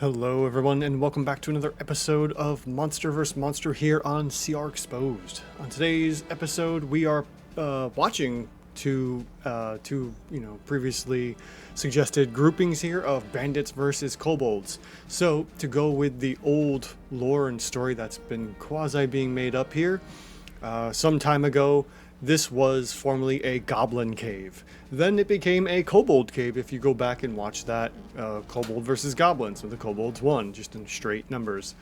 Hello everyone and welcome back to another episode of Monster vs. Monster here on CR Exposed. On today's episode we are watching two previously suggested groupings here of Bandits versus Kobolds. So to go with the old lore and story that's been quasi being made up here, some time ago this was formerly a Goblin cave. Then it became a Kobold cave if you go back and watch that Kobold versus Goblins, where the Kobolds won, just in straight numbers.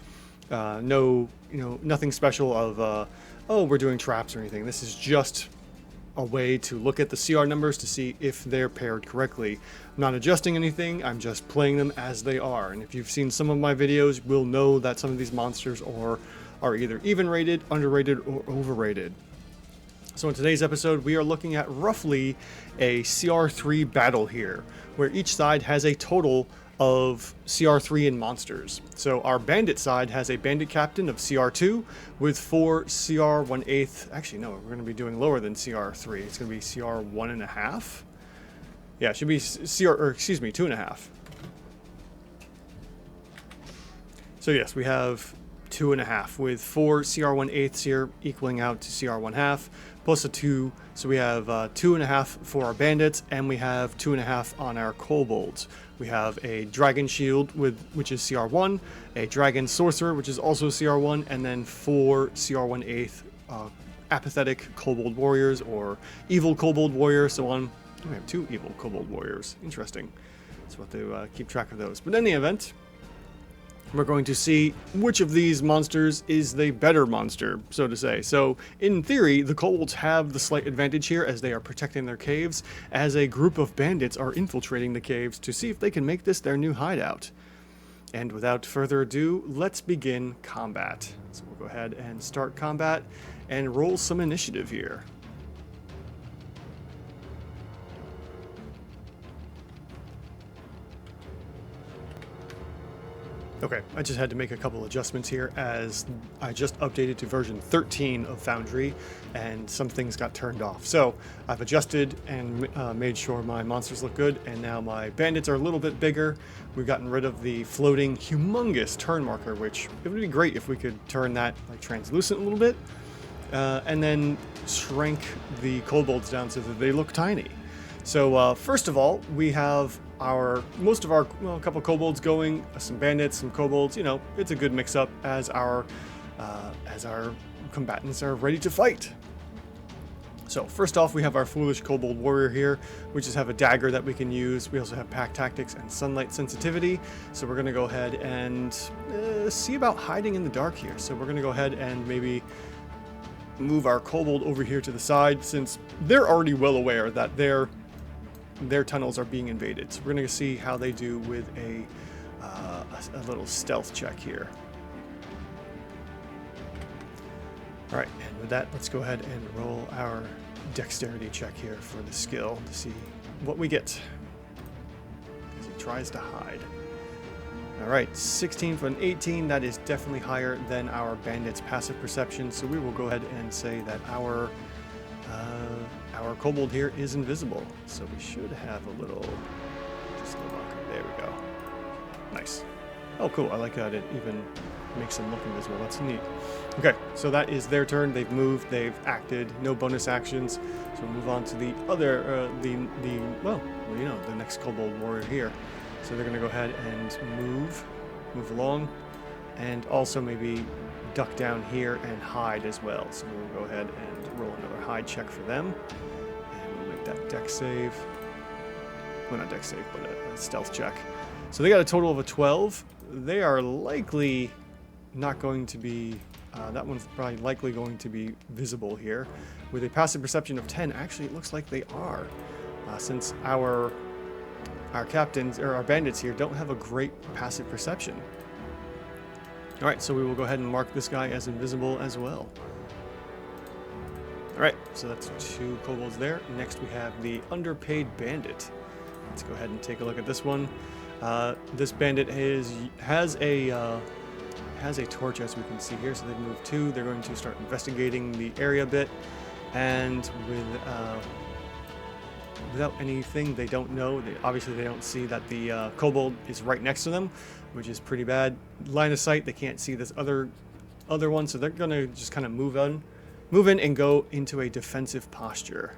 Nothing special of, oh, we're doing traps or anything. This is just a way to look at the CR numbers to see if they're paired correctly. I'm not adjusting anything, I'm just playing them as they are. And if you've seen some of my videos, you'll know that some of these monsters are either even rated, underrated, or overrated. So in today's episode, we are looking at roughly a CR3 battle here, where each side has a total of CR3 in monsters. So our bandit side has a bandit captain of CR2 with 4 CR 1/8. Actually, no, we're going to be doing lower than CR3. It's going to be CR 1.5. Yeah, it should be 2.5. So yes, we have 2.5 with 4 CR 1/8 here equaling out to CR 1/2 plus a 2. So we have 2.5 for our bandits, and we have 2.5 on our kobolds. We have a dragon shield which is CR1, a dragon sorcerer which is also CR1, and then 4 CR 1/8 apathetic kobold warriors or evil kobold warriors. So on, we have 2 evil kobold warriors. Interesting. So we'll have to keep track of those. But in any event, we're going to see which of these monsters is the better monster, so to say. So, in theory, the kobolds have the slight advantage here as they are protecting their caves, as a group of bandits are infiltrating the caves to see if they can make this their new hideout. And without further ado, let's begin combat. So we'll go ahead and start combat and roll some initiative here. Okay, I just had to make a couple adjustments here as I just updated to version 13 of Foundry and some things got turned off. So I've adjusted and made sure my monsters look good, and now my bandits are a little bit bigger. We've gotten rid of the floating humongous turn marker, which it would be great if we could turn that like translucent a little bit, and then shrink the kobolds down so that they look tiny. So first of all, we have a couple kobolds going, some bandits, some kobolds. You know, it's a good mix-up as our combatants are ready to fight. So first off, we have our foolish kobold warrior here, which is have a dagger that we can use. We also have pack tactics and sunlight sensitivity. So we're going to go ahead and see about hiding in the dark here. So we're going to go ahead and maybe move our kobold over here to the side, since they're already well aware that their tunnels are being invaded. So we're going to see how they do with a little stealth check here. All right, and with that, let's go ahead and roll our dexterity check here for the skill to see what we get as he tries to hide. All right, 16 for an 18. That is definitely higher than our bandit's passive perception. So we will go ahead and say that our kobold here is invisible, so we should have a little, just a little, there we go. Nice. Oh, cool. I like that it even makes them look invisible. That's neat. Okay, so that is their turn. They've moved, they've acted, no bonus actions. So we'll move on to the other, the next kobold warrior here. So they're going to go ahead and move along, and also maybe duck down here and hide as well. So we'll go ahead and roll another hide check for them. That dex save, well, not dex save, but a stealth check. So they got a total of a 12. They are likely not going to be, that one's probably likely going to be visible here. With a passive perception of 10, actually it looks like they are, since our captains, or our bandits here, don't have a great passive perception. All right, so we will go ahead and mark this guy as invisible as well. Alright, so that's 2 kobolds there. Next we have the underpaid bandit. Let's go ahead and take a look at this one. This bandit has a torch, as we can see here, so they've moved 2. They're going to start investigating the area a bit, and with without anything. They don't know. Obviously, they don't see that the kobold is right next to them, which is pretty bad. Line of sight, they can't see this other one, so they're going to just kind of move in and go into a defensive posture.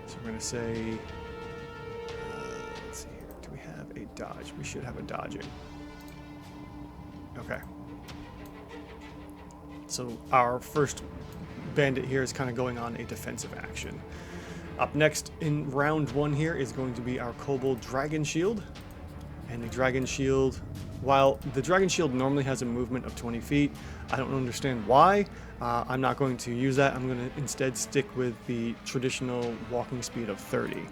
So we're going to say, let's see here. Do we have a dodge? We should have a dodging. Okay. So our first bandit here is kind of going on a defensive action. Up next in round 1 here is going to be our kobold dragon shield. And the dragon shield, while the dragon shield normally has a movement of 20 feet, I don't understand why. I'm not going to use that. I'm going to instead stick with the traditional walking speed of 30.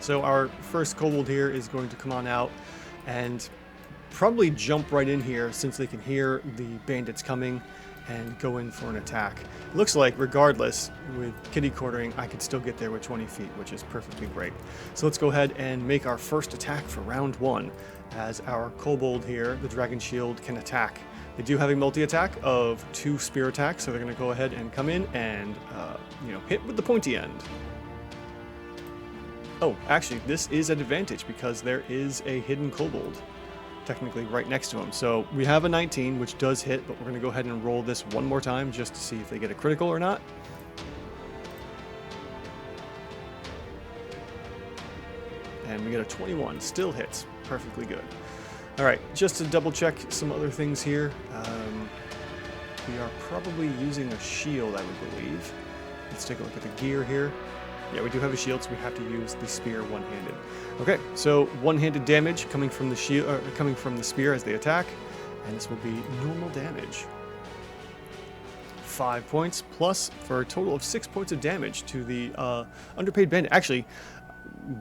So our first kobold here is going to come on out and probably jump right in here since they can hear the bandits coming and go in for an attack. It looks like regardless, with kitty quartering, I could still get there with 20 feet, which is perfectly great. So let's go ahead and make our first attack for round 1 as our kobold here, the dragon shield, can attack. They do have a multi-attack of 2 spear attacks, so they're going to go ahead and come in and hit with the pointy end. Oh, actually, this is an advantage because there is a hidden kobold technically right next to him. So we have a 19, which does hit, but we're going to go ahead and roll this one more time just to see if they get a critical or not. And we get a 21, still hits. Perfectly good. All right, just to double check some other things here. We are probably using a shield, I would believe. Let's take a look at the gear here. Yeah, we do have a shield, so we have to use the spear one-handed. Okay, so one-handed damage coming from the shield, coming from the spear as they attack, and this will be normal damage. 5 points plus for a total of 6 points of damage to the underpaid bandit. Actually,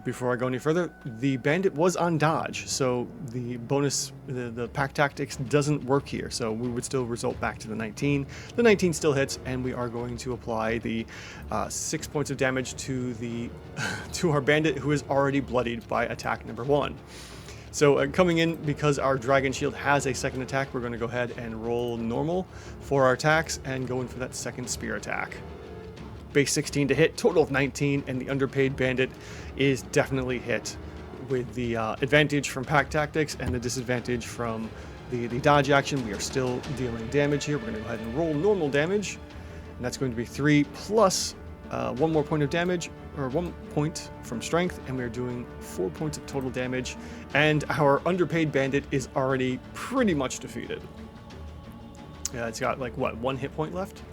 before I go any further, the bandit was on dodge, so the bonus, the pack tactics doesn't work here, so we would still result back to the 19. The 19 still hits, and we are going to apply the 6 points of damage to the to our bandit, who is already bloodied by attack number 1. So coming in, because our dragon shield has a second attack, we're going to go ahead and roll normal for our attacks and go in for that second spear attack. Base 16 to hit, total of 19, and the underpaid bandit is definitely hit with the advantage from pack tactics and the disadvantage from the dodge action. We are still dealing damage here. We're going to go ahead and roll normal damage, and that's going to be 3 plus 1 more point of damage, or 1 point from strength, and we're doing 4 points of total damage, and our underpaid bandit is already pretty much defeated. Yeah, it's got like, what, 1 hit point left?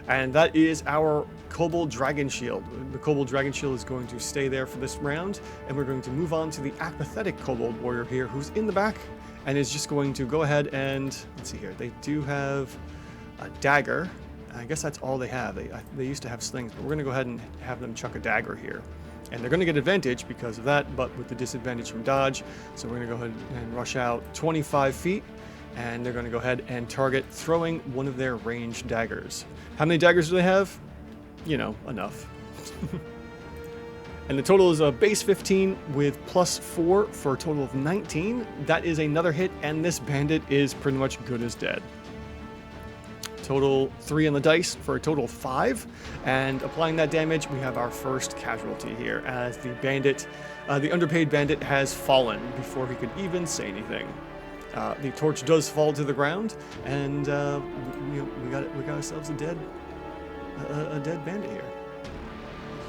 And that is our Kobold Dragon Shield. The Kobold Dragon Shield is going to stay there for this round, and we're going to move on to the apathetic Kobold Warrior here, who's in the back, and is just going to go ahead and, let's see here, they do have a dagger. I guess that's all they have. They used to have slings, but we're going to go ahead and have them chuck a dagger here. And they're going to get advantage because of that, but with the disadvantage from dodge. So we're going to go ahead and rush out 25 feet. And they're going to go ahead and target throwing one of their ranged daggers. How many daggers do they have? You know, enough. And the total is a base 15 with plus 4 for a total of 19. That is another hit, and this bandit is pretty much good as dead. Total 3 on the dice for a total of 5. And applying that damage, we have our first casualty here, as the bandit, the underpaid bandit, has fallen before he could even say anything. The torch does fall to the ground, and we got ourselves a dead bandit here.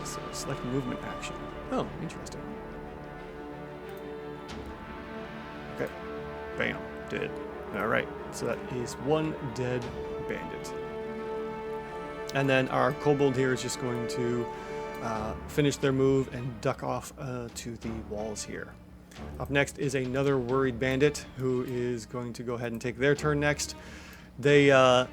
So select movement action. Oh, interesting. Okay, bam, dead. All right, so that is 1 dead bandit. And then our kobold here is just going to finish their move and duck off to the walls here. Up next is another worried bandit who is going to go ahead and take their turn next. They, right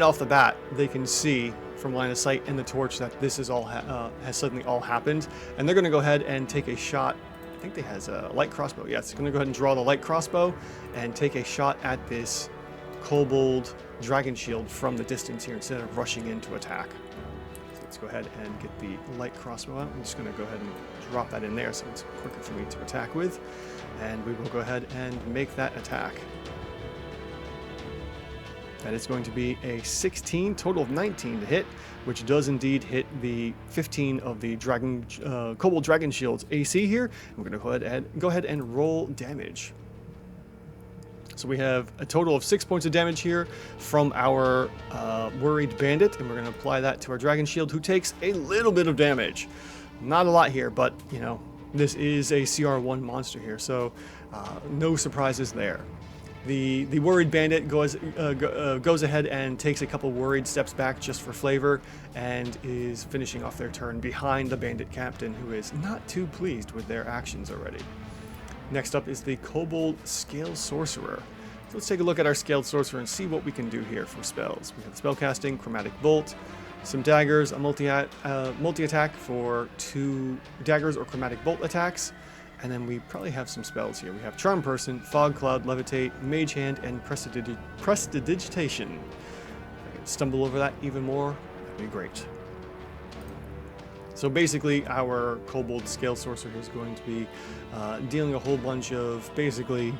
off the bat, they can see from line of sight in the torch that this is all has suddenly all happened, and they're going to go ahead and take a shot. I think they has a light crossbow. Yes, going to go ahead and draw the light crossbow and take a shot at this kobold dragon shield from the distance here instead of rushing in to attack. Let's go ahead and get the light crossbow out. I'm just going to go ahead and drop that in there so it's quicker for me to attack with. And we will go ahead and make that attack. That is going to be a 16, total of 19 to hit, which does indeed hit the 15 of the Kobold Dragon Shield's AC here. We're going to go ahead and roll damage. So we have a total of 6 points of damage here from our Worried Bandit, and we're going to apply that to our Dragon Shield, who takes a little bit of damage. Not a lot here, but, you know, this is a CR1 monster here, so no surprises there. The Worried Bandit goes ahead and takes a couple worried steps back just for flavor, and is finishing off their turn behind the Bandit Captain, who is not too pleased with their actions already. Next up is the Kobold Scale Sorcerer. So let's take a look at our Scaled Sorcerer and see what we can do here for spells. We have Spellcasting, Chromatic Bolt, some daggers, a multi-attack for 2 daggers or Chromatic Bolt attacks. And then we probably have some spells here. We have Charm Person, Fog Cloud, Levitate, Mage Hand, and Prestidigitation. If I can stumble over that even more, that'd be great. So basically, our Kobold Scale Sorcerer is going to be dealing a whole bunch of basically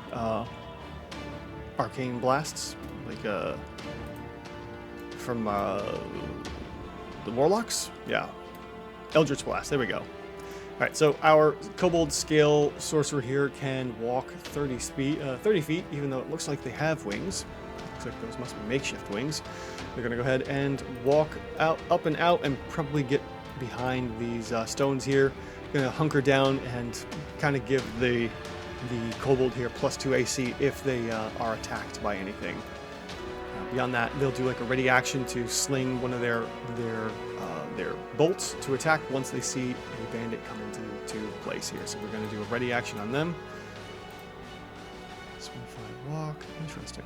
arcane blasts, like from the Warlocks? Yeah. Eldritch Blast, there we go. Alright, so our Kobold Scale Sorcerer here can walk 30 feet, even though it looks like they have wings. Looks like those must be makeshift wings. They're going to go ahead and walk up and out, and probably get behind these stones here. Going to hunker down and kind of give the Kobold here +2 AC if they are attacked by anything. Beyond that, they'll do like a ready action to sling one of their bolts to attack once they see a bandit come into place here. So we're going to do a ready action on them. 25 walk. Interesting.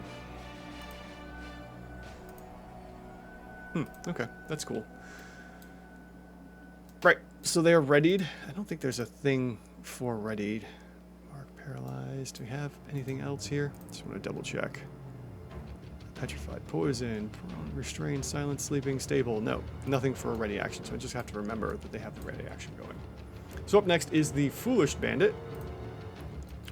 Okay, that's cool. Right, so they are readied. I don't think there's a thing for readied. Mark paralyzed. Do we have anything else here? Just want to double check. Petrified, poison, prone, restrained, silent, sleeping, stable. No, nothing for a ready action, so I just have to remember that they have the ready action going. So up next is the Foolish Bandit,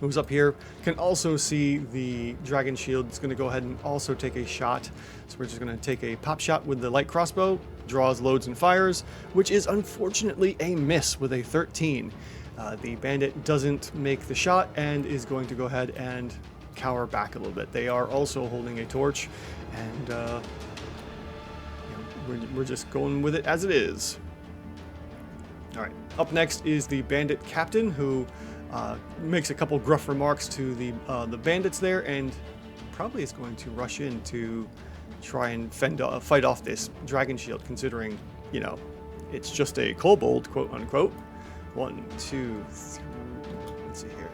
who's up here. Can also see the Dragon Shield. It's going to go ahead and also take a shot. So we're just going to take a pop shot with the light crossbow, draws, loads, and fires, which is unfortunately a miss with a 13. The bandit doesn't make the shot and is going to go ahead and cower back a little bit. They are also holding a torch, and we're just going with it as it is. All right, up next is the Bandit Captain, who makes a couple gruff remarks to the bandits there, and probably is going to rush in to try and fight off this Dragon Shield, considering, you know, it's just a kobold, quote unquote. 1, 2, 3. Let's see here.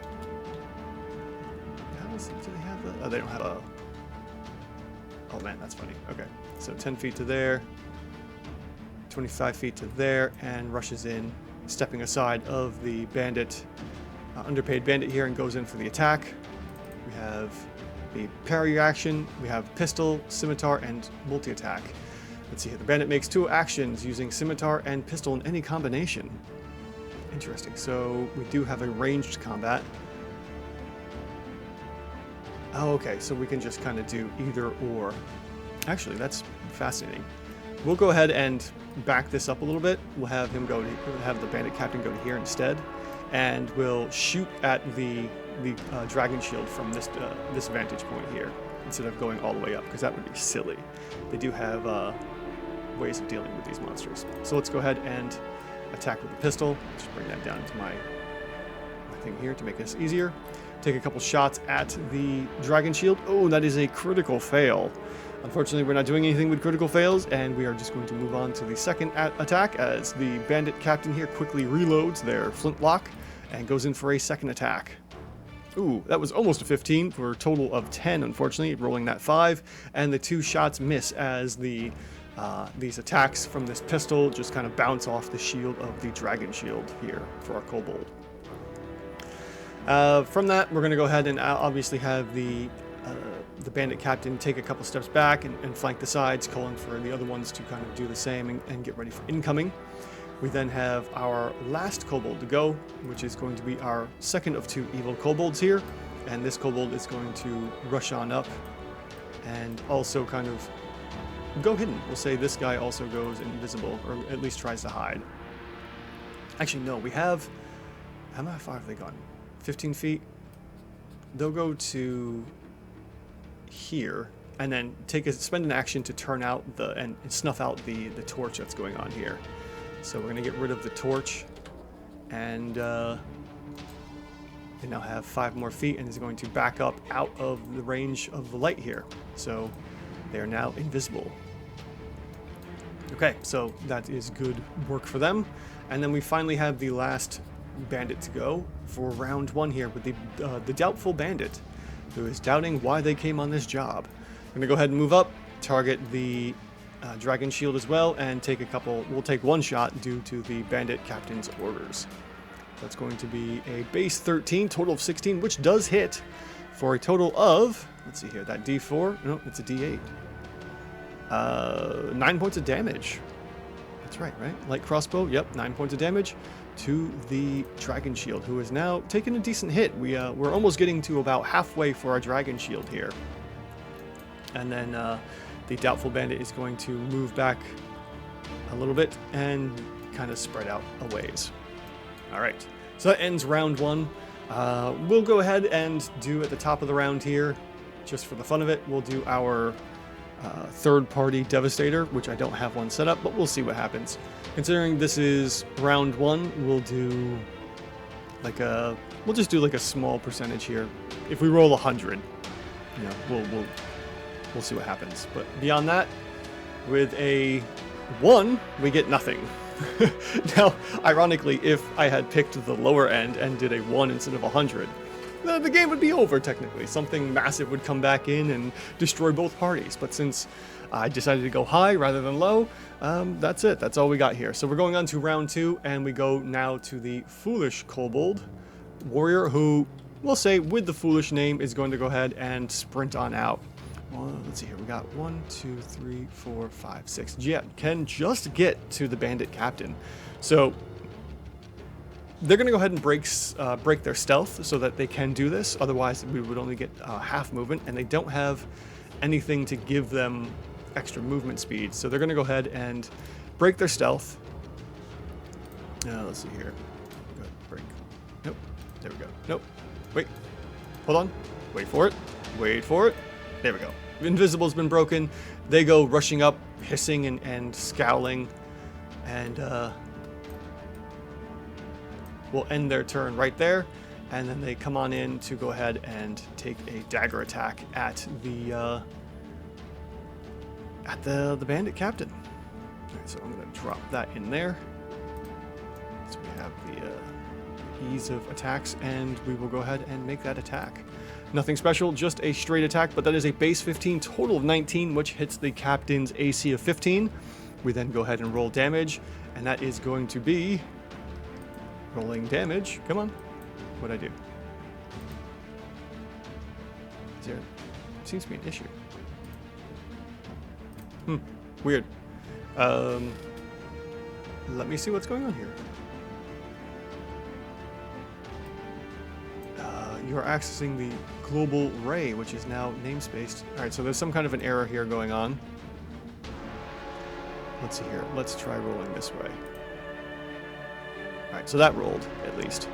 Do they have the? Oh, they don't have a. Oh man, that's funny. Okay, so 10 feet to there, 25 feet to there, and rushes in, stepping aside of the bandit, underpaid bandit here, and goes in for the attack. We have the parry action. We have pistol, scimitar, and multi-attack. Let's see here. The bandit makes 2 actions using scimitar and pistol in any combination. Interesting. So we do have a ranged combat. Oh, okay, so we can just kind of do either or. Actually, that's fascinating. We'll go ahead and back this up a little bit. We'll have him have the Bandit Captain go to here instead, and we'll shoot at the Dragon Shield from this vantage point here instead of going all the way up, because that would be silly. They do have ways of dealing with these monsters. So let's go ahead and attack with the pistol. Just bring that down into my thing here to make this easier. Take a couple shots at the Dragon Shield. Oh, that is a critical fail. Unfortunately, we're not doing anything with critical fails, and we are just going to move on to the second attack as the Bandit Captain here quickly reloads their flintlock and goes in for a second attack. Ooh, that was almost a 15 for a total of 10, unfortunately, rolling that 5, and the 2 shots miss as these attacks from this pistol just kind of bounce off the shield of the Dragon Shield here for our Kobold. From that, we're going to go ahead and obviously have the Bandit Captain take a couple steps back and flank the sides, calling for the other ones to kind of do the same and get ready for incoming. We then have our last Kobold to go, which is going to be our second of 2 evil Kobolds here, and this Kobold is going to rush on up and also kind of go hidden. We'll say this guy also goes invisible, or at least tries to hide. Actually, no, we have... How far have they gone? 15 feet? They'll go to here, and then spend an action to turn out and snuff out the torch that's going on here. So we're going to get rid of the torch, and they now have 5 more feet, and is going to back up out of the range of the light here. So they are now invisible. Okay, so that is good work for them. And then we finally have the last bandit to go for round 1 here with the doubtful bandit, who is doubting why they came on this job. I'm gonna go ahead and move up, target the dragon shield as well, and we'll take 1 shot due to the bandit captain's orders. That's going to be a base 13, total of 16, which does hit for a total of, let's see here, that D4, no, it's a D8. 9 points of damage. That's right? Light crossbow, yep, 9 points of damage to the dragon shield, who is now taking a decent hit. We're almost getting to about halfway for our dragon shield here. And then the doubtful bandit is going to move back a little bit and kind of spread out a ways. All right, so that ends round 1. We'll go ahead and do at the top of the round here, just for the fun of it, we'll do our third-party Devastator, which I don't have one set up, but we'll see what happens. Considering this is round 1, we'll do like we'll just do like a small percentage here. If we roll 100, you know, we'll see what happens. But beyond that, with a 1, we get nothing. Now, ironically, if I had picked the lower end and did a 1 instead of 100, the game would be over, technically. Something massive would come back in and destroy both parties. But since I decided to go high rather than low, that's it. That's all we got here. So we're going on to round 2, and we go now to the Foolish Kobold Warrior, who, we'll say, with the Foolish name, is going to go ahead and sprint on out. Well, let's see here. We got 1, 2, 3, 4, 5, 6. Yeah, can just get to the Bandit Captain. So they're going to go ahead and break their stealth so that they can do this. Otherwise, we would only get half movement, and they don't have anything to give them extra movement speed. So they're going to go ahead and break their stealth. Let's see here. Go ahead, break. Nope. There we go. Nope. Wait. Hold on. Wait for it. Wait for it. There we go. Invisible's been broken. They go rushing up, hissing and scowling, and we'll end their turn right there. And then they come on in to go ahead and take a dagger attack at the Bandit Captain. All right, so I'm going to drop that in there. So we have the ease of attacks, and we will go ahead and make that attack. Nothing special, just a straight attack, but that is a base 15, total of 19, which hits the Captain's AC of 15. We then go ahead and roll damage, and that is going to be rolling damage. Come on. What'd I do? There seems to be an issue. Weird. Let me see what's going on here. You are accessing the global ray, which is now namespaced. All right, so there's some kind of an error here going on. Let's see here. Let's try rolling this way. All right, so that rolled, at least.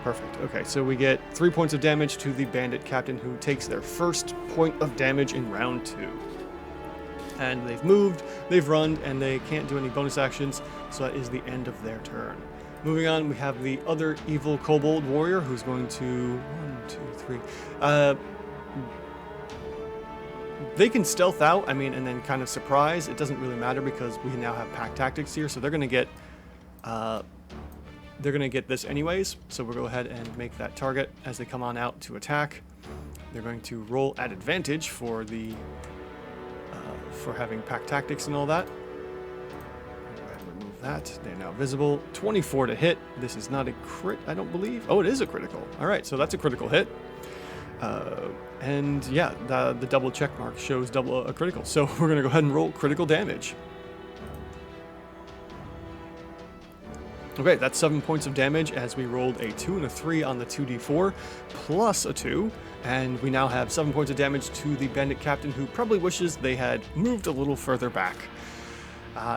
Perfect. Okay, so we get 3 points of damage to the Bandit Captain, who takes their first point of damage in round 2. And they've moved, they've run, and they can't do any bonus actions, so that is the end of their turn. Moving on, we have the other evil Kobold Warrior, who's going to... 1, 2, 3... they can stealth out, and then kind of surprise. It doesn't really matter because we now have pack tactics here, so they're going to get this anyways. So we'll go ahead and make that target as they come on out to attack. They're going to roll at advantage for the for having pack tactics and all that. Go ahead and remove that. They're now visible. 24 to hit. This is not a crit, I don't believe. Oh, it is a critical. All right, so that's a critical hit. And yeah, the double check mark shows a critical. So we're going to go ahead and roll critical damage. Okay, that's 7 points of damage as we rolled a 2 and a 3 on the 2d4 plus a 2. And we now have 7 points of damage to the bandit captain, who probably wishes they had moved a little further back.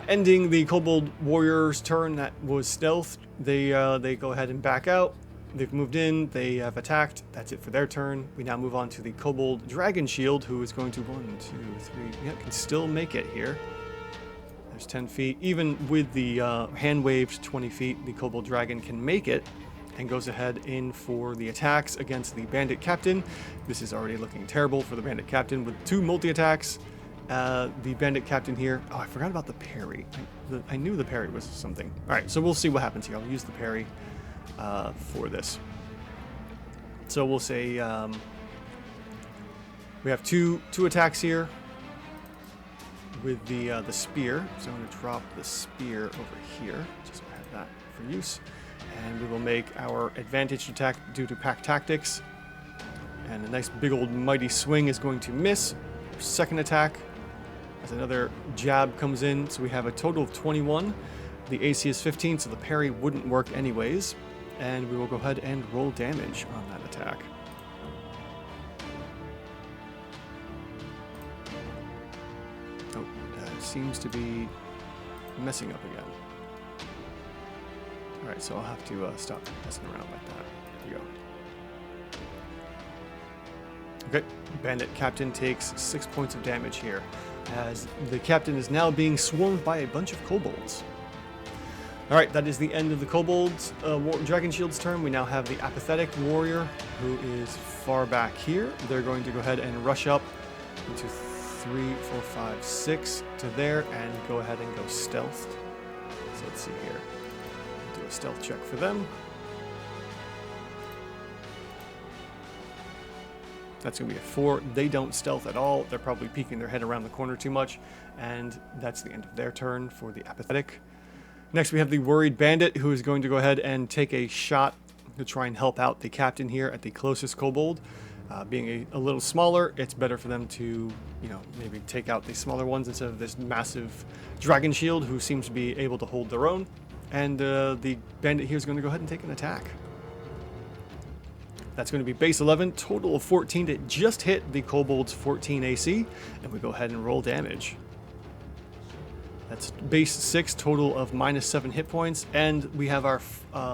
Ending the kobold warrior's turn that was stealth. They go ahead and back out. They've moved in, they have attacked. That's it for their turn. We now move on to the kobold dragon shield, who is going to 1, 2, 3, yeah, can still make it here. There's 10 feet. Even with the hand-waved 20 feet, the kobold dragon can make it and goes ahead in for the attacks against the bandit captain. This is already looking terrible for the bandit captain with 2 multi-attacks. The bandit captain here, oh, I forgot about the parry. I knew the parry was something. All right, so we'll see what happens here. I'll use the parry for this. So we'll say we have two attacks here with the spear. So I'm going to drop the spear over here, just so I have that for use. And we will make our advantage attack due to pack tactics. And a nice big old mighty swing is going to miss. Second attack, as another jab comes in, so we have a total of 21. The AC is 15, so the parry wouldn't work anyways. And we will go ahead and roll damage on that attack. Oh, it seems to be messing up again. Alright, so I'll have to stop messing around like that. There we go. Okay, bandit captain takes 6 points of damage here, as the captain is now being swarmed by a bunch of kobolds. Alright, that is the end of the kobolds dragon shield's turn. We now have the apathetic warrior, who is far back here. They're going to go ahead and rush up into 3, 4, 5, 6 to there and go ahead and go stealth. So let's see here. Do a stealth check for them. That's going to be a 4. They don't stealth at all. They're probably peeking their head around the corner too much. And that's the end of their turn for the apathetic. Next, we have the worried bandit, who is going to go ahead and take a shot to try and help out the captain here at the closest kobold. Being a little smaller, it's better for them to, maybe take out the smaller ones instead of this massive dragon shield, who seems to be able to hold their own. And the bandit here is going to go ahead and take an attack. That's going to be base 11, total of 14 to just hit the kobold's 14 AC, and we go ahead and roll damage. That's base 6, total of -7 hit points, and we have our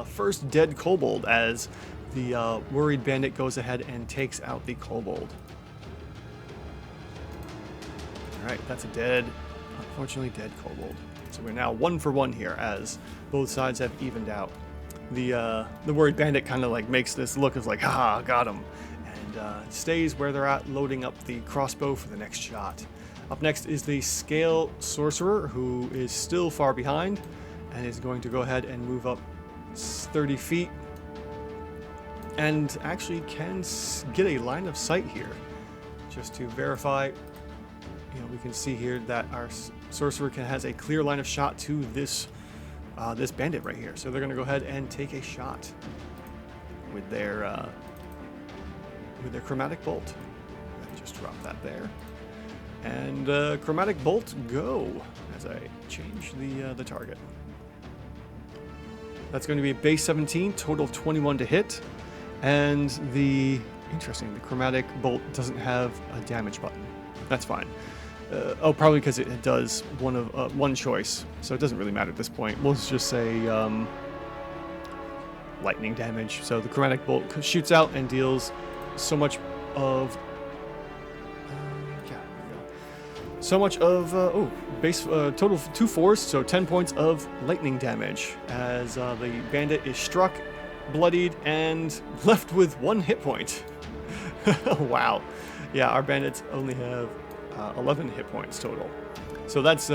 first dead kobold as the worried bandit goes ahead and takes out the kobold. Alright, that's a unfortunately dead kobold. So we're now 1 for 1 here, as both sides have evened out. The worried bandit kind of like makes this look as like, haha, got him, and stays where they're at, loading up the crossbow for the next shot. Up next is the scale sorcerer, who is still far behind and is going to go ahead and move up 30 feet and actually can get a line of sight here. Just to verify, we can see here that our sorcerer has a clear line of shot to this this bandit right here. So they're going to go ahead and take a shot with their chromatic bolt. Just drop that there. And chromatic bolt, go, as I change the target. That's going to be base 17, total of 21 to hit. And the chromatic bolt doesn't have a damage button. That's fine. Probably because it does one choice, so it doesn't really matter at this point. We'll just say lightning damage. So the chromatic bolt shoots out and deals so much of base total of 2 4s, so 10 points of lightning damage as the bandit is struck, bloodied, and left with 1 hit point. Wow. Yeah, our bandits only have 11 hit points total. So that's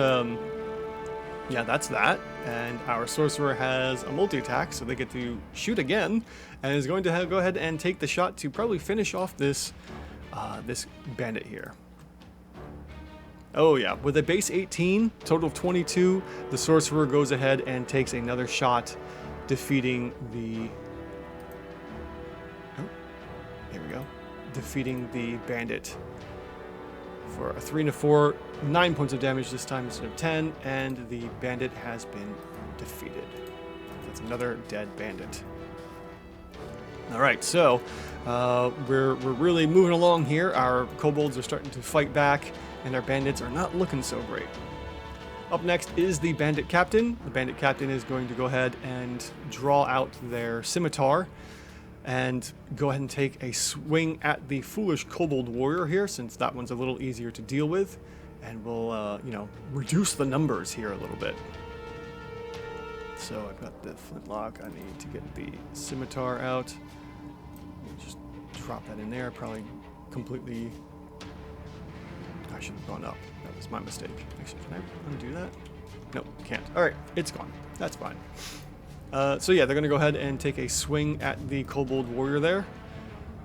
that's that. And our sorcerer has a multi-attack, so they get to shoot again, and is going to go ahead and take the shot to probably finish off this this bandit here. Oh yeah, with a base 18, total of 22, the sorcerer goes ahead and takes another shot, defeating the... Oh, here we go. Defeating the bandit for a 3 and a 4, 9 points of damage this time instead of 10, and the bandit has been defeated. That's another dead bandit. All right, so we're really moving along here. Our kobolds are starting to fight back, and our bandits are not looking so great. Up next is the bandit captain. The bandit captain is going to go ahead and draw out their scimitar and go ahead and take a swing at the foolish kobold warrior here, since that one's a little easier to deal with, and we'll, reduce the numbers here a little bit. So I've got the flintlock. I need to get the scimitar out. Just drop that in there. Probably completely... I should have gone up. That was my mistake. Actually, can I undo that? No, can't. All right, it's gone. That's fine. So yeah, they're going to go ahead and take a swing at the kobold warrior there.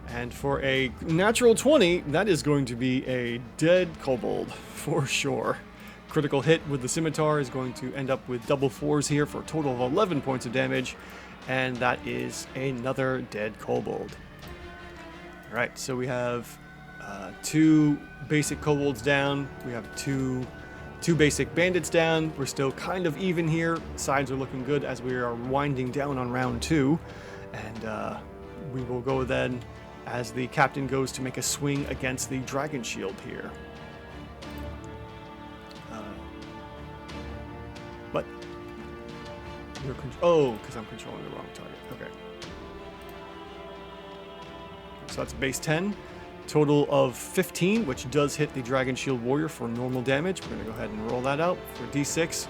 And for a natural 20, that is going to be a dead kobold for sure. Critical hit with the scimitar is going to end up with double fours here for a total of 11 points of damage. And that is another dead kobold. All right, so we have 2 basic kobolds down. We have two basic bandits down. We're still kind of even here. Sides are looking good as we are winding down on round 2. And we will go then as the captain goes to make a swing against the dragon shield here. But you're because I'm controlling the wrong target. Okay. So that's base 10. Total of 15, which does hit the Dragon Shield Warrior for normal damage. We're going to go ahead and roll that out for D6.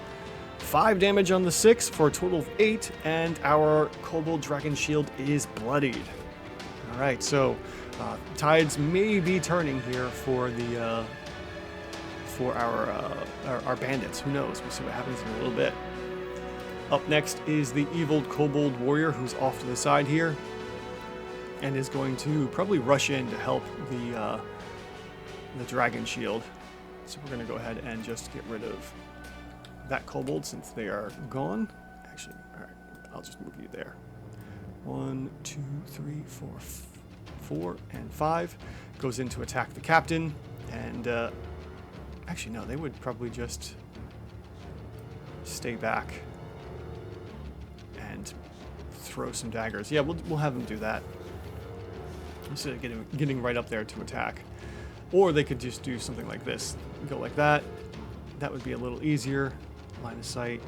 5 damage on the 6 for a total of 8, and our Kobold Dragon Shield is bloodied. All right, so tides may be turning here for the for our bandits. Who knows? We'll see what happens in a little bit. Up next is the Evil Kobold Warrior, who's off to the side here, and is going to probably rush in to help the Dragon Shield. So we're going to go ahead and just get rid of that kobold since they are gone. Actually, all right, I'll just move you there. 1, 2, 3, 4, 4, and 5 goes in to attack the captain. And actually, no, they would probably just stay back and throw some daggers. Yeah, we'll have them do that instead of getting right up there to attack. Or they could just do something like this. Go like that. That would be a little easier. Line of sight.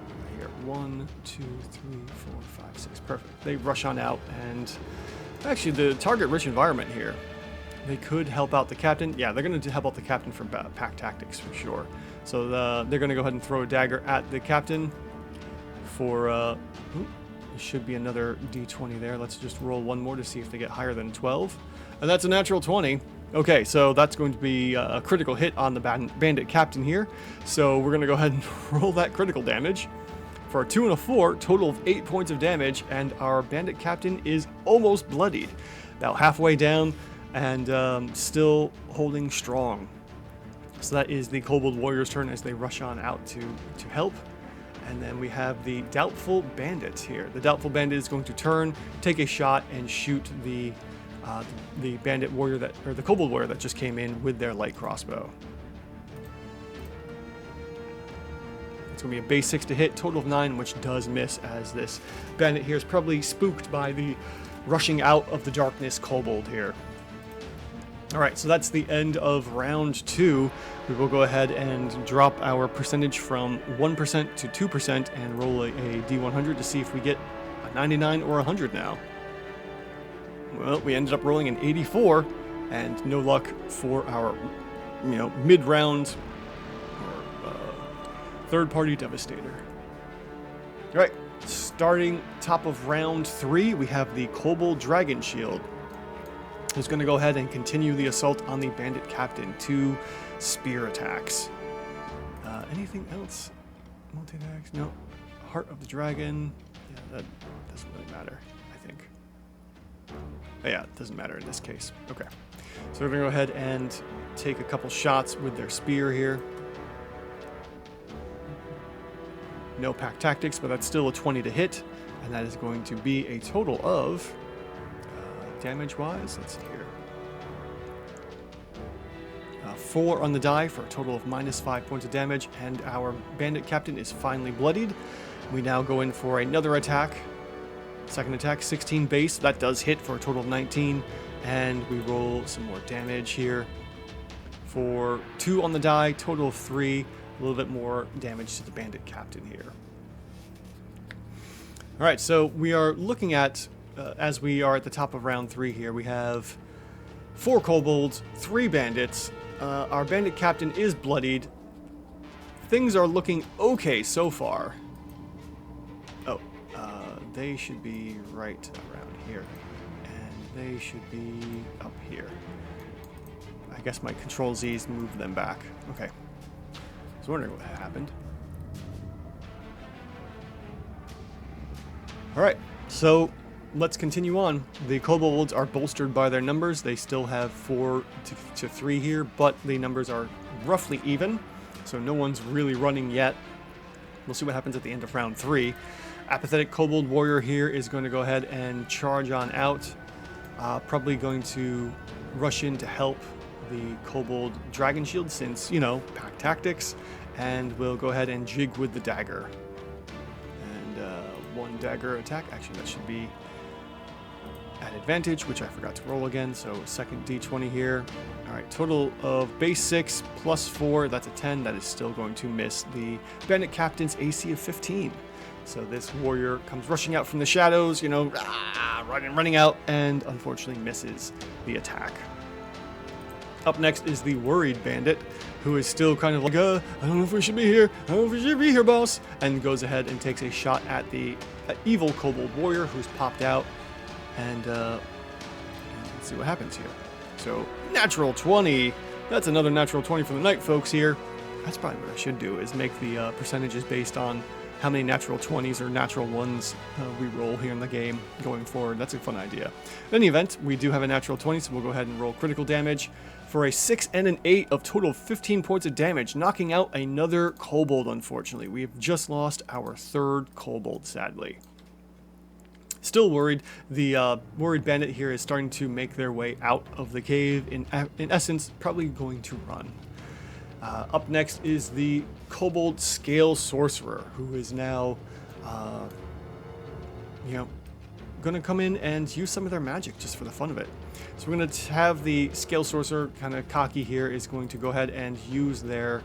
Right here. 1, 2, 3, 4, 5, 6. Perfect. They rush on out, and actually the target-rich environment here. They could help out the captain. Yeah, they're going to help out the captain for pack tactics for sure. So they're going to go ahead and throw a dagger at the captain for... it should be another D20 there. Let's just roll one more to see if they get higher than 12. And that's a natural 20. Okay, so that's going to be a critical hit on the bandit captain here. So we're going to go ahead and roll that critical damage for a 2 and a 4, total of 8 points of damage, and our bandit captain is almost bloodied. About halfway down and still holding strong. So that is the Kobold Warrior's turn as they rush on out to help. And then we have the Doubtful Bandit here. The Doubtful Bandit is going to turn, take a shot, and shoot the Bandit Warrior the Kobold Warrior that just came in with their light crossbow. It's going to be a base 6 to hit, total of 9, which does miss, as this Bandit here is probably spooked by the rushing out of the darkness Kobold here. Alright, so that's the end of round 2. We will go ahead and drop our percentage from 1% to 2% and roll a D100 to see if we get a 99 or 100 now. Well, we ended up rolling an 84, and no luck for our, mid-round or third-party Devastator. Alright, starting top of round 3, we have the Kobold Dragon Shield, who's going to go ahead and continue the assault on the bandit captain. 2 spear attacks. Anything else? Multi-attacks? No. Heart of the Dragon. Yeah, that doesn't really matter, I think. Yeah, it doesn't matter in this case. Okay. So we're going to go ahead and take a couple shots with their spear here. No pack tactics, but that's still a 20 to hit. And that is going to be a total of... damage-wise, let's see here. 4 on the die for a total of -5 points of damage, and our bandit captain is finally bloodied. We now go in for another attack. Second attack, 16 base. That does hit for a total of 19. And we roll some more damage here for 2 on the die, total of 3. A little bit more damage to the bandit captain here. All right, so we are looking at, as we are at the top of round 3 here, we have 4 kobolds, 3 bandits. Our bandit captain is bloodied. Things are looking okay so far. Oh, they should be right around here. And they should be up here. I guess my Control Z's moved them back. Okay. I was wondering what happened. Alright, so let's continue on. The kobolds are bolstered by their numbers. They still have 4 to 3 here, but the numbers are roughly even. So no one's really running yet. We'll see what happens at the end of round 3. Apathetic kobold warrior here is going to go ahead and charge on out. Probably going to rush in to help the kobold dragon shield since, you know, pack tactics. And we'll go ahead and jig with the dagger. And 1 dagger attack. Actually, that should be at advantage, which I forgot to roll again. So second d20 here. All right, total of base 6 plus 4. That's a 10. That is still going to miss the bandit captain's AC of 15. So this warrior comes rushing out from the shadows, you know, running out, and unfortunately misses the attack. Up next is the worried bandit, who is still kind of like, I don't know if we should be here. I don't know if we should be here, boss. And goes ahead and takes a shot at the evil kobold warrior who's popped out. And let's see what happens here. So, natural 20. That's another natural 20 for the night, folks, here. That's probably what I should do, is make the percentages based on how many natural 20s or natural 1s we roll here in the game going forward. That's a fun idea. In any event, we do have a natural 20, so we'll go ahead and roll critical damage for a 6 and an 8 of total 15 points of damage, knocking out another kobold, unfortunately. We have just lost our 3rd kobold, sadly. Still worried. The worried bandit here is starting to make their way out of the cave. In essence, probably going to run. Up next is the Kobold Scale Sorcerer, who is now, going to come in and use some of their magic just for the fun of it. So we're going to have the Scale Sorcerer, kind of cocky here, is going to go ahead and use their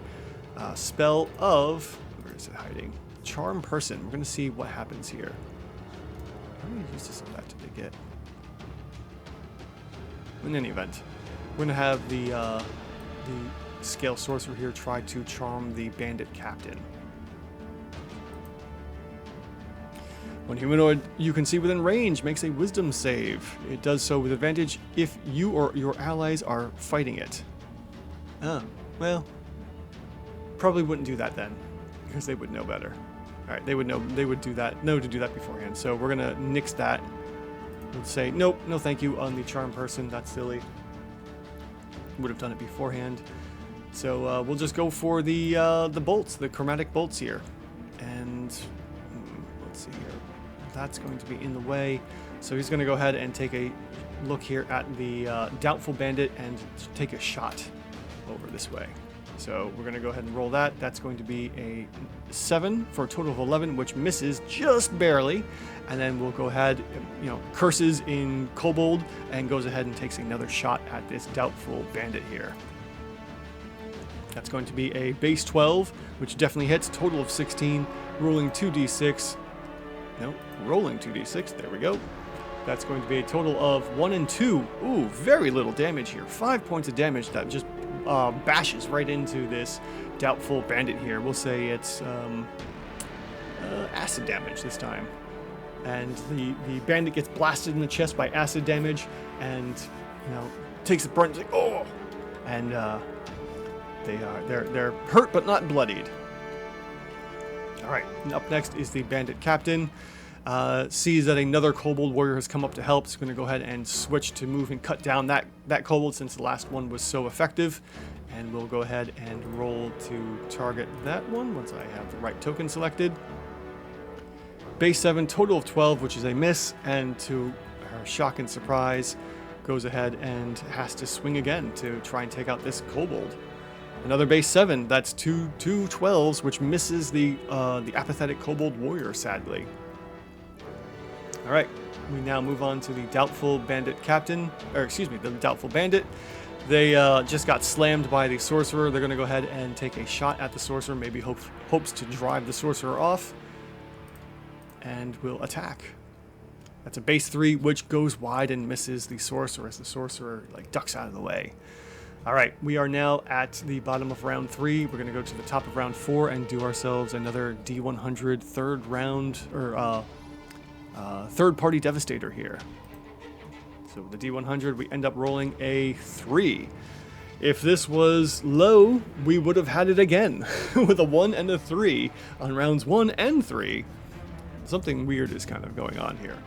spell of, where is it hiding? Charm Person. We're going to see what happens here. How many uses of that did they get? In any event, we're going to have the Scale Sorcerer here try to charm the bandit captain. When humanoid you can see within range makes a wisdom save. It does so with advantage if you or your allies are fighting it. Oh, well, probably wouldn't do that then, because they would know better. Alright, they would do that beforehand. So we're gonna nix that. We'll say, nope, no thank you on the charm person. That's silly. Would have done it beforehand. So we'll just go for the bolts, the chromatic bolts here. And let's see here. That's going to be in the way. So he's going to go ahead and take a look here at the doubtful bandit and take a shot over this way. So we're going to go ahead and roll that. That's going to be a 7 for a total of 11, which misses just barely. And then we'll go ahead, curses in Kobold and goes ahead and takes another shot at this doubtful bandit here. That's going to be a base 12, which definitely hits. Total of 16, rolling 2d6. No, rolling 2d6. There we go. That's going to be a total of 1 and 2. Ooh, very little damage here. 5 points of damage that just bashes right into this doubtful bandit here. We'll say it's acid damage this time. And the bandit gets blasted in the chest by acid damage and, takes the brunt. Like, oh! And, they're hurt but not bloodied. All right, up next is the bandit captain. Sees that another kobold warrior has come up to help. He's going to go ahead and switch to move and cut down that kobold since the last one was so effective. And we'll go ahead and roll to target that one once I have the right token selected. Base 7, total of 12, which is a miss. And to our shock and surprise, goes ahead and has to swing again to try and take out this kobold. Another base 7. That's two 12s, which misses the apathetic kobold warrior, sadly. All right, we now move on to the doubtful bandit captain, or excuse me, the doubtful bandit. They just got slammed by the sorcerer. They're going to go ahead and take a shot at the sorcerer, maybe hopes to drive the sorcerer off, and will attack. That's a base 3, which goes wide and misses the sorcerer as the sorcerer like ducks out of the way. All right, we are now at the bottom of round 3. We're going to go to the top of round 4 and do ourselves another D100 third round, or third party devastator here. So with the D100, we end up rolling a 3. If this was low, we would have had it again with a 1 and a 3 on rounds 1 and 3. Something weird is kind of going on here.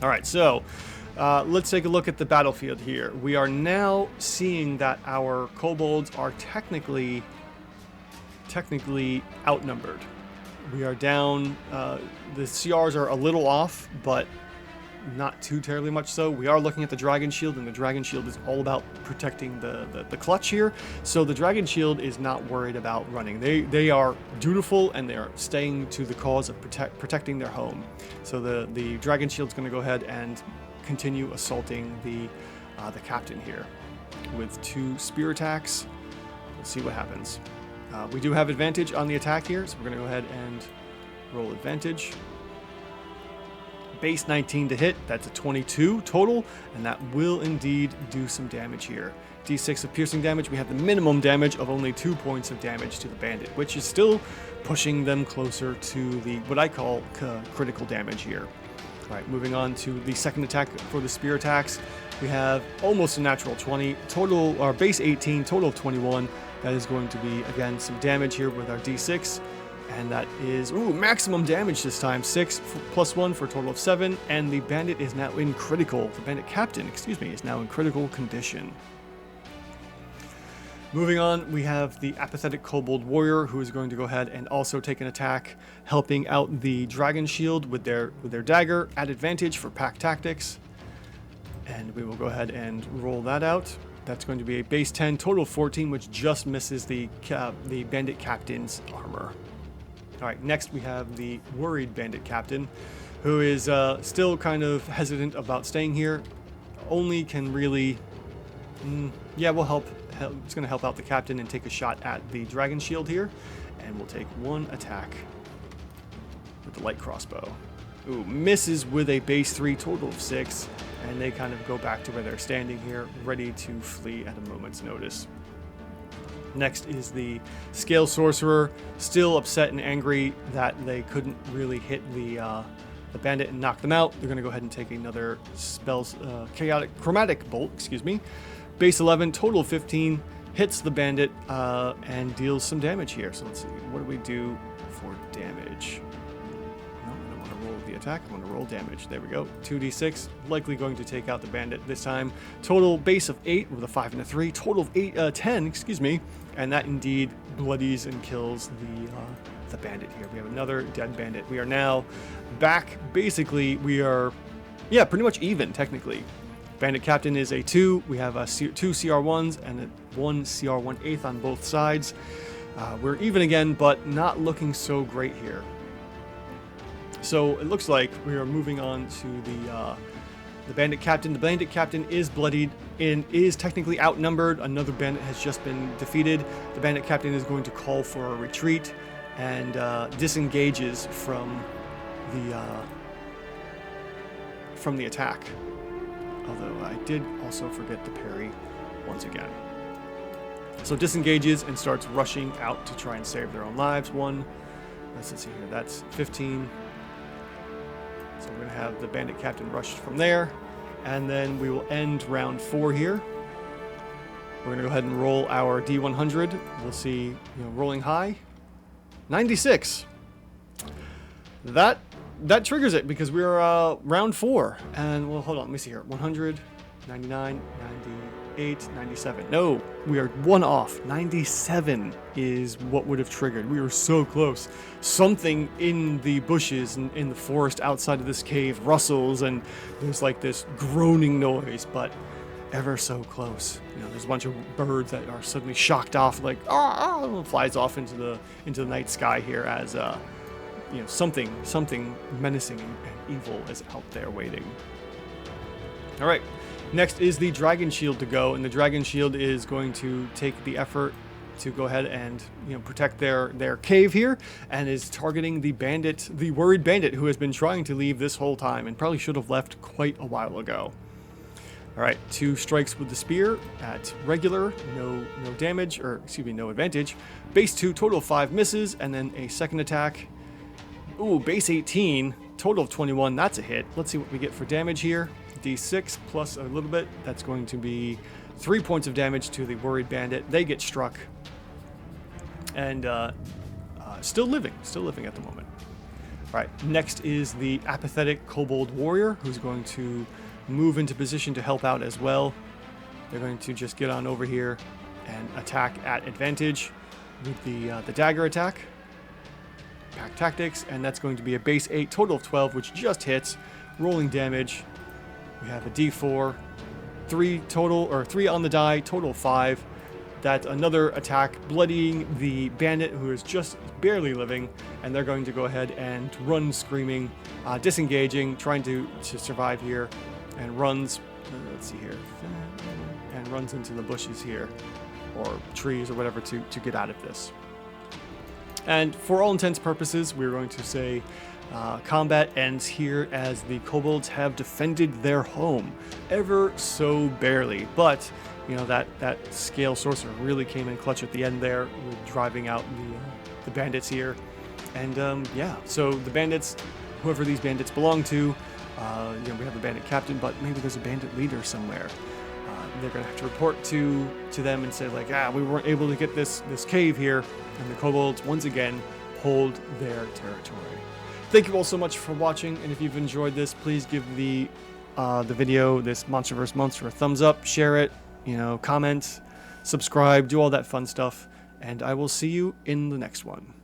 All right, so let's take a look at the battlefield here. We are now seeing that our kobolds are technically outnumbered. We are down, the CRs are a little off, but not too terribly much so. We are looking at the dragon shield, and the dragon shield is all about protecting the clutch here. So the dragon shield is not worried about running. They are dutiful, and they are staying to the cause of protecting their home. So the dragon shield's going to go ahead and continue assaulting the captain here with 2 spear attacks. Let's see what happens. We do have advantage on the attack here, so we're going to go ahead and roll advantage. Base 19 to hit, that's a 22 total, and that will indeed do some damage here. D6 of piercing damage. We have the minimum damage of only 2 points of damage to the bandit, which is still pushing them closer to the what I call critical damage here. All right, moving on to the second attack for the spear attacks. We have almost a natural 20, total, or base 18, total of 21. That is going to be, again, some damage here with our D6. And that is, maximum damage this time. 6 plus 1 for a total of 7. And the bandit is now in critical, the bandit captain, excuse me, is now in critical condition. Moving on, we have the apathetic kobold warrior, who is going to go ahead and also take an attack, helping out the dragon shield with their dagger at advantage for pack tactics. And we will go ahead and roll that out. That's going to be a base 10, total of 14, which just misses the bandit captain's armor. All right, next we have the worried bandit captain, who is still kind of hesitant about staying here. Only can really, we'll help. It's going to help out the captain and take a shot at the dragon shield here, and we'll take 1 attack with the light crossbow. Misses with a base 3, total of 6, and they kind of go back to where they're standing here, ready to flee at a moment's notice. Next is the Scale Sorcerer, still upset and angry that they couldn't really hit the bandit and knock them out. They're going to go ahead and take another Chromatic Bolt, Base 11, total of 15, hits the bandit and deals some damage here. So let's see, what do we do for damage? No, I don't want to roll the attack, I want to roll damage. There we go, 2d6, likely going to take out the bandit this time. Total base of 8 with a 5 and a 3, total of 10, and that indeed bloodies and kills the bandit here. We have another dead bandit. We are now back, basically, we are, pretty much even, technically. Bandit captain is a 2. We have 2 CR1s and a 1 CR1/8 on both sides. We're even again, but not looking so great here. So it looks like we are moving on to the bandit captain. The bandit captain is bloodied and is technically outnumbered. Another bandit has just been defeated. The bandit captain is going to call for a retreat and disengages from the attack. Although I did also forget the parry once again. So disengages and starts rushing out to try and save their own lives. Let's see here, that's 15. So we're going to have the bandit captain rush from there. And then we will end round 4 here. We're going to go ahead and roll our D100. We'll see, rolling high. 96. That triggers it because we're round 4. And, well, hold on. Let me see here. 100, 99, 98, 97. No, we are 1 off. 97 is what would have triggered. We were so close. Something in the bushes and in the forest outside of this cave rustles, and there's like this groaning noise, but ever so close. You know, there's a bunch of birds that are suddenly shocked off, like flies off into the night sky here as you know, something menacing and evil is out there waiting. All right, next is the dragon shield to go, and the dragon shield is going to take the effort to go ahead and, you know, protect their cave here, and is targeting the bandit, the worried bandit who has been trying to leave this whole time and probably should have left quite a while ago. All right, 2 strikes with the spear at regular, no damage, or excuse me, no advantage. Base 2, total of 5 misses, and then a second attack. Ooh, base 18, total of 21. That's a hit. Let's see what we get for damage here. D6 plus a little bit. That's going to be 3 points of damage to the worried bandit. They get struck, and still living at the moment. All right, next is the apathetic kobold warrior, who's going to move into position to help out as well. They're going to just get on over here and attack at advantage with the dagger attack. Pack tactics, and that's going to be a base 8, total of 12, which just hits. Rolling damage, we have a D4, 3 total, or 3 on the die, total of 5. That's another attack, bloodying the bandit who is just barely living, and they're going to go ahead and run screaming, disengaging, trying to survive here, and runs, let's see here, and runs into the bushes here, or trees or whatever, to get out of this. And for all intents and purposes, we're going to say combat ends here as the kobolds have defended their home, ever so barely. But, you know, that scale sorcerer really came in clutch at the end there with driving out the bandits here. And yeah, so the bandits, whoever these bandits belong to, you know, we have a bandit captain, but maybe there's a bandit leader somewhere. They're going to have to report to them and say, like, we weren't able to get this cave here. And the kobolds, once again, hold their territory. Thank you all so much for watching, and if you've enjoyed this, please give the video, this Monster vs. Monster, a thumbs up, share it, you know, comment, subscribe, do all that fun stuff, and I will see you in the next one.